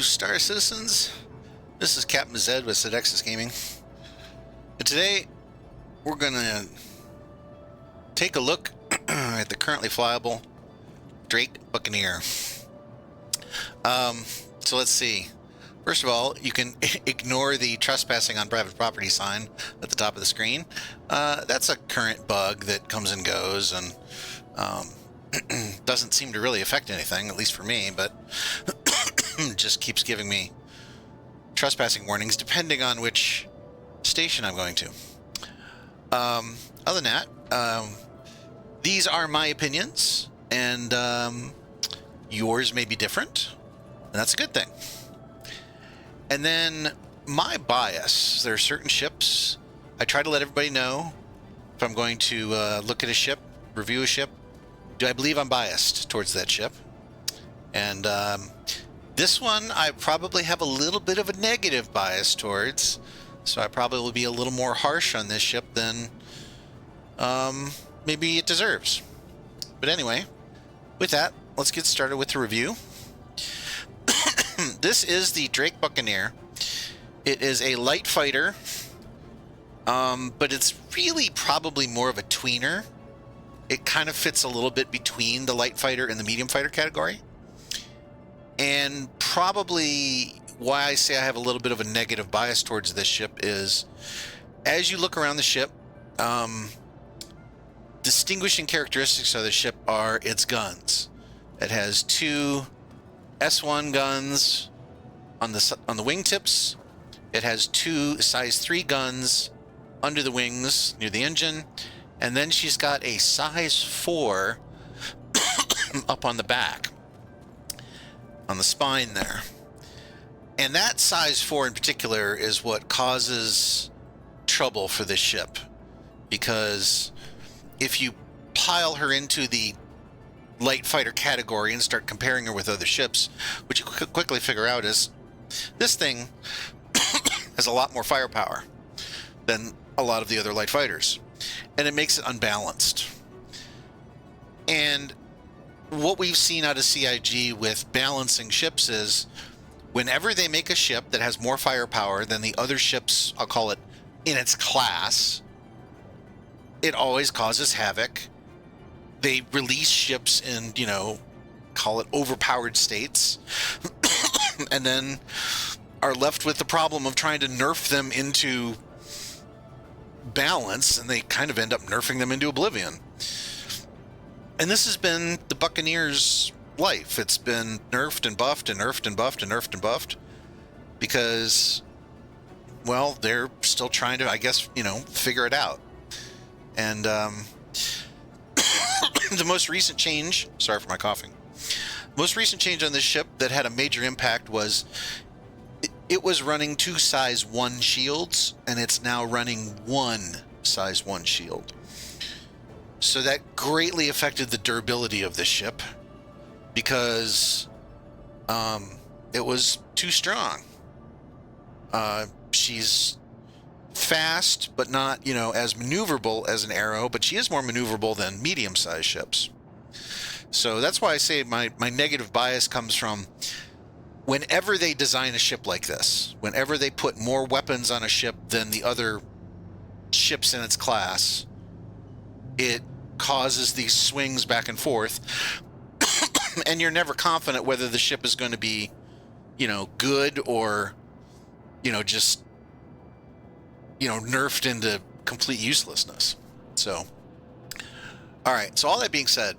Star Citizens. This is Captain Zed with Sedexus Gaming. And today, we're going to take a look at the currently flyable Drake Buccaneer. So let's see. First of all, you can ignore the trespassing on private property sign at the top of the screen. That's a current bug that comes and goes and doesn't seem to really affect anything, at least for me, but just keeps giving me trespassing warnings depending on which station I'm going to. Other than that, these are my opinions, and yours may be different, and that's a good thing. And then my bias. There are certain ships. I try to let everybody know if I'm going to look at a ship, review a ship, do I believe I'm biased towards that ship? And this one I probably have a little bit of a negative bias towards, so I probably will be a little more harsh on this ship than maybe it deserves. But anyway, with that, let's get started with the review. This is the Drake Buccaneer. It is a light fighter, but it's really probably more of a tweener. It kind of fits a little bit between the light fighter and the medium fighter category. And probably why I say I have a little bit of a negative bias towards this ship is, as you look around the ship, distinguishing characteristics of the ship are its guns. It has two S1 guns on the wingtips. It has two size 3 guns under the wings near the engine, and then she's got a size 4 up on the back, on the spine there. And that size 4 in particular is what causes trouble for this ship, because if you pile her into the light fighter category and start comparing her with other ships, what you quickly figure out is this thing has a lot more firepower than a lot of the other light fighters, and it makes it unbalanced. And what we've seen out of CIG with balancing ships is whenever they make a ship that has more firepower than the other ships, I'll call it, in its class, it always causes havoc. They release ships in, call it overpowered states, and then are left with the problem of trying to nerf them into balance, and they kind of end up nerfing them into oblivion. And this has been the Buccaneer's life. It's been nerfed and buffed and nerfed and buffed and nerfed and buffed because, well, they're still trying to, I guess, figure it out. And the most recent change, sorry for my coughing, most recent change on this ship that had a major impact was it was running 2 size 1 shields, and it's now running 1 size 1 shield. So that greatly affected the durability of this ship because it was too strong. She's fast, but not, as maneuverable as an Arrow, but she is more maneuverable than medium-sized ships. So that's why I say my negative bias comes from whenever they design a ship like this, whenever they put more weapons on a ship than the other ships in its class, it causes these swings back and forth, and you're never confident whether the ship is going to be, good or, just, nerfed into complete uselessness. So, all right. So all that being said,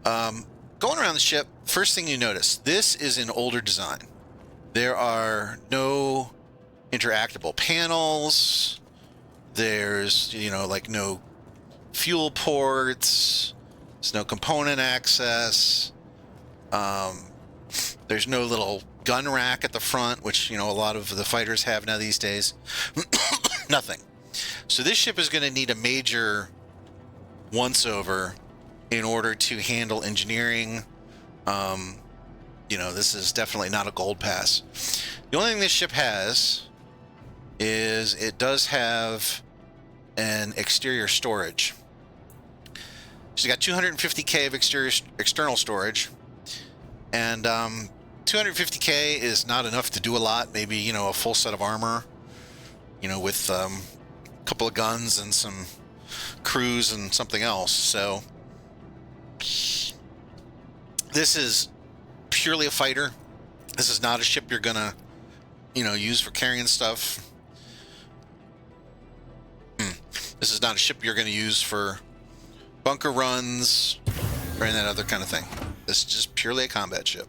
going around the ship, first thing you notice, this is an older design. There are no interactable panels. There's, no fuel ports. There's no component access. There's no little gun rack at the front, which, a lot of the fighters have now these days. Nothing. So this ship is going to need a major once-over in order to handle engineering. This is definitely not a gold pass. The only thing this ship has is it does have an exterior storage. She's got 250K of external storage, and 250K is not enough to do a lot. Maybe, you know, a full set of armor, you know, with a couple of guns and some crews and something else. So this is purely a fighter. This is not a ship you're gonna, you know, use for carrying stuff. This is not a ship you're gonna use for bunker runs or any that other kind of thing. This is just purely a combat ship.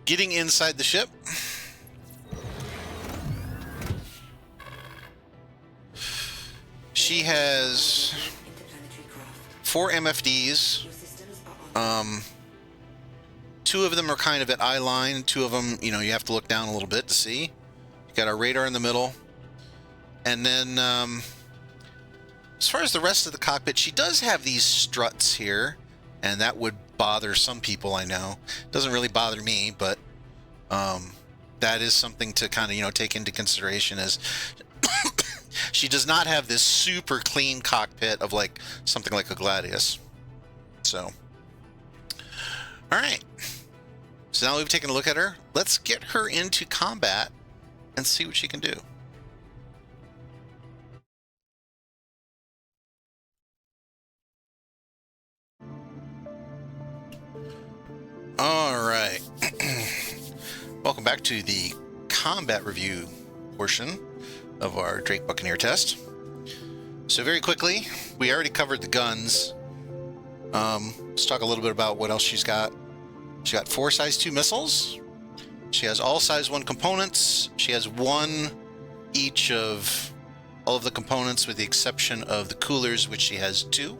Getting inside the ship. She has 4 MFDs. 2 of them are kind of at eye line. 2 of them, you know, you have to look down a little bit to see. You got our radar in the middle. And then, as far as the rest of the cockpit, she does have these struts here, and that would bother some people, I know. Doesn't really bother me, but that is something to kind of, you know, take into consideration. Is she does not have this super clean cockpit of like something like a Gladius. So, all right. So now we've taken a look at her. Let's get her into combat and see what she can do. All right. Welcome back to the combat review portion of our Drake Buccaneer test. So very quickly, we already covered the guns. Let's talk a little bit about what else she's got. She got 4 size 2 missiles. She has all size 1 components. She has 1 each of all of the components with the exception of the coolers, which she has 2.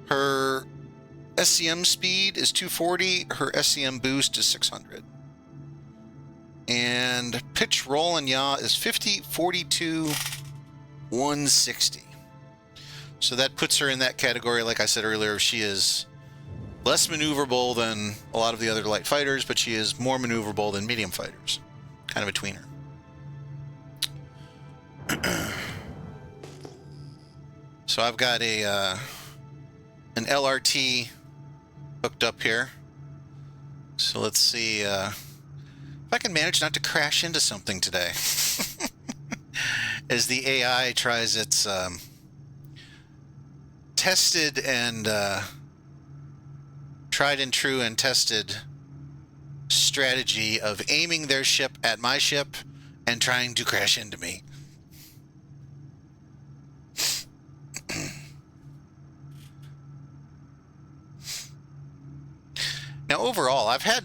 Her SCM speed is 240. Her SCM boost is 600. And pitch, roll, and yaw is 50, 42, 160. So that puts her in that category, like I said earlier. She is less maneuverable than a lot of the other light fighters, but she is more maneuverable than medium fighters. Kind of a tweener. So I've got an LRT hooked up here. So let's see if I can manage not to crash into something today. As the AI tries its tested and tried and true and tested strategy of aiming their ship at my ship and trying to crash into me. Now, overall, I've had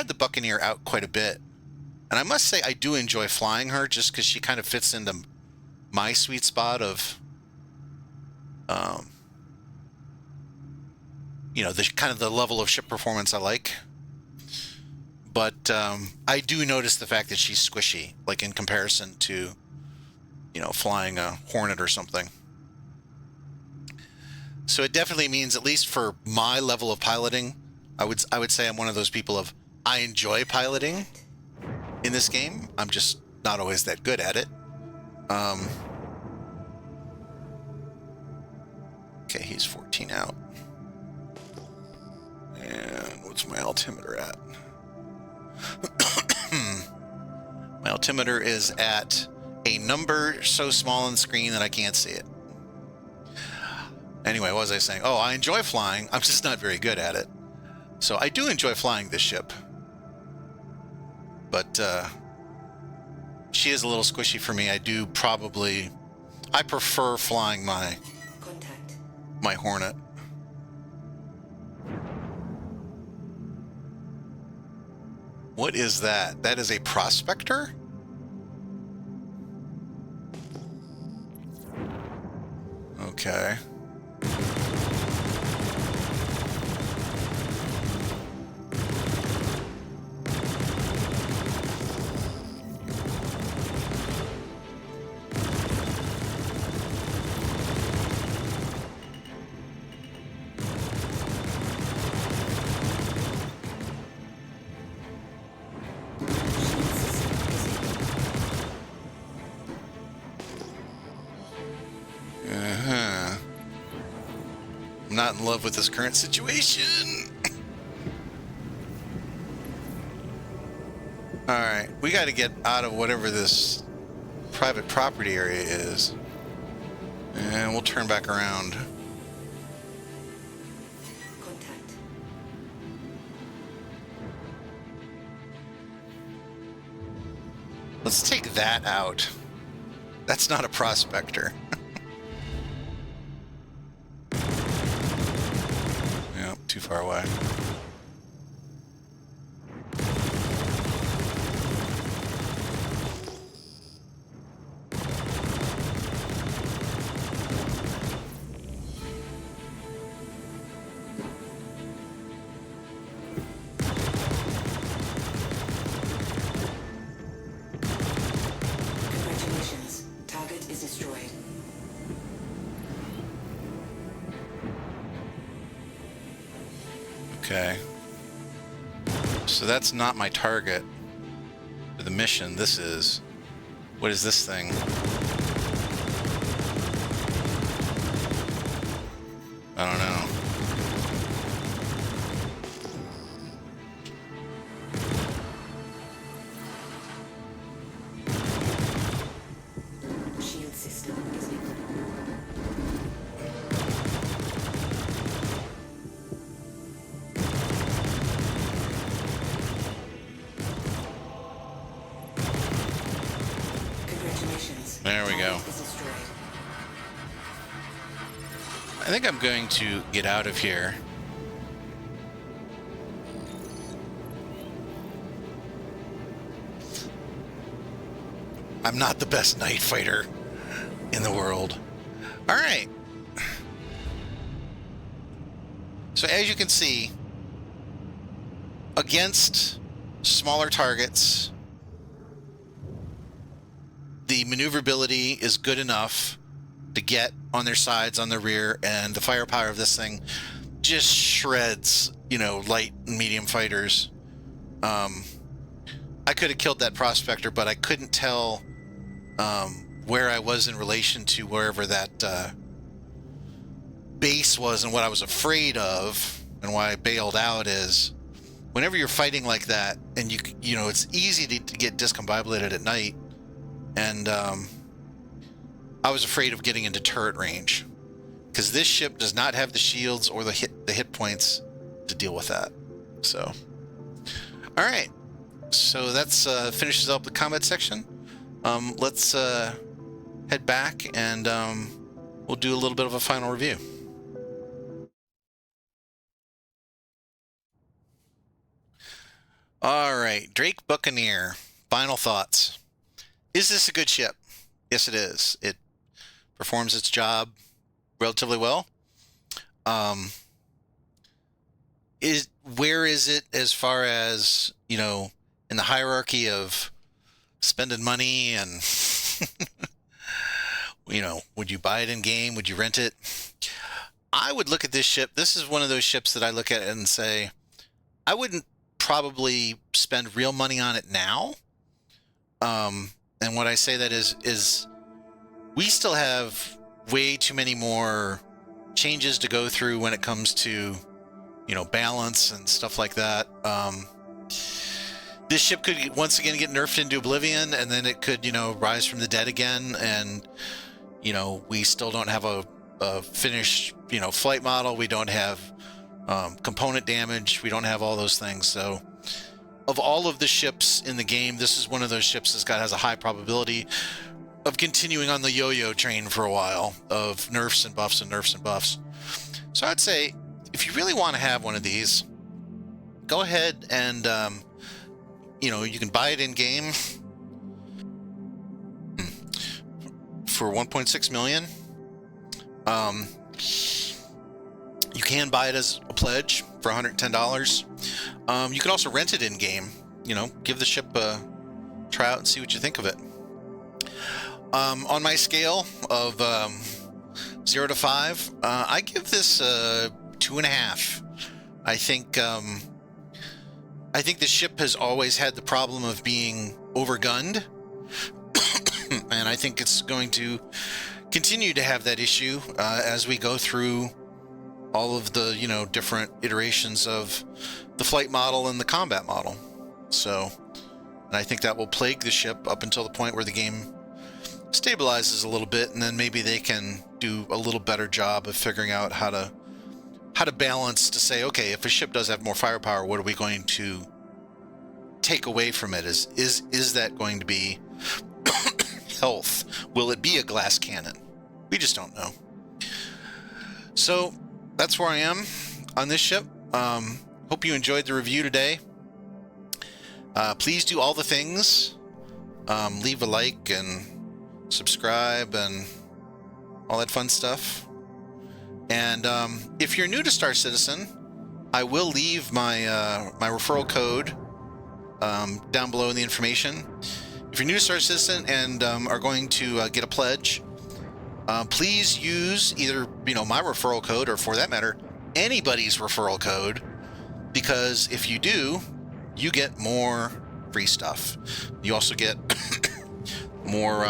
the Buccaneer out quite a bit, and I must say I do enjoy flying her just because she kind of fits into my sweet spot of, you know, the kind of the level of ship performance I like. But I do notice the fact that she's squishy, like in comparison to, you know, flying a Hornet or something. So it definitely means, at least for my level of piloting, I would say I'm one of those people of, I enjoy piloting in this game. I'm just not always that good at it. Okay, he's 14 out. And what's my altimeter at? My altimeter is at a number so small on the screen that I can't see it. Anyway, what was I saying? Oh, I enjoy flying. I'm just not very good at it. So I do enjoy flying this ship. But she is a little squishy for me. I prefer flying my Hornet. What is that? That is a prospector? Okay. I'm not in love with this current situation. Alright, we got to get out of whatever this private property area is. And we'll turn back around. Contact. Let's take that out. That's not a prospector. Yep, too far away. Congratulations. Target is destroyed. Okay. So that's not my target for the mission. This is... What is this thing? I don't know. Shield system is Congratulations. There we go. Target is destroyed. I think I'm going to get out of here. I'm not the best night fighter in the world. All right. So as you can see, against smaller targets, the maneuverability is good enough to get on their sides, on their rear, and the firepower of this thing just shreds, you know, light and medium fighters. I could have killed that prospector, but I couldn't tell where I was in relation to wherever that base was, and what I was afraid of and why I bailed out is whenever you're fighting like that, and you know, it's easy to get discombobulated at night, and I was afraid of getting into turret range because this ship does not have the shields or the hit points to deal with that. So, all right, so that's finishes up the combat section. Let's head back and we'll do a little bit of a final review. All right, Drake Buccaneer, final thoughts. Is this a good ship? Yes, it is. It performs its job relatively well. Where is it as far as, you know, in the hierarchy of spending money and, you know, would you buy it in game? Would you rent it? I would look at this ship. This is one of those ships that I look at and say, I wouldn't probably spend real money on it now. And what I say that is we still have way too many more changes to go through when it comes to, you know, balance and stuff like that. This ship could once again get nerfed into oblivion, and then it could, you know, rise from the dead again. And, you know, we still don't have a finished, you know, flight model. We don't have component damage. We don't have all those things. So of all of the ships in the game, this is one of those ships that has a high probability of continuing on the yo-yo train for a while of nerfs and buffs and nerfs and buffs. So I'd say if you really want to have one of these, go ahead and, you know, you can buy it in game for 1.6 million. You can buy it as a pledge for $110. You can also rent it in game. You know, give the ship a try out and see what you think of it. On my scale of 0 to 5, I give this 2.5. I think the ship has always had the problem of being overgunned, and I think it's going to continue to have that issue as we go through all of the, you know, different iterations of the flight model and the combat model. So And I think that will plague the ship up until the point where the game stabilizes a little bit, and then maybe they can do a little better job of figuring out how to balance to say, okay, if a ship does have more firepower, what are we going to take away from it? Is that going to be health? Will it be a glass cannon? We just don't know. So that's where I am on this ship. Hope you enjoyed the review today. Please do all the things. Leave a like and subscribe and all that fun stuff. And if you're new to Star Citizen, I will leave my my referral code down below in the information. If you're new to Star Citizen and are going to get a pledge, please use either my referral code, or for that matter anybody's referral code, because if you do, you get more free stuff. You also get more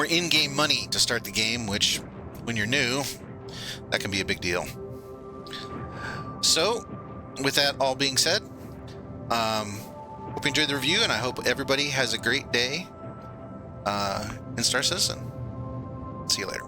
in-game money to start the game, which when you're new, that can be a big deal. So with that all being said, hope you enjoyed the review, and I hope everybody has a great day in Star Citizen. See you later.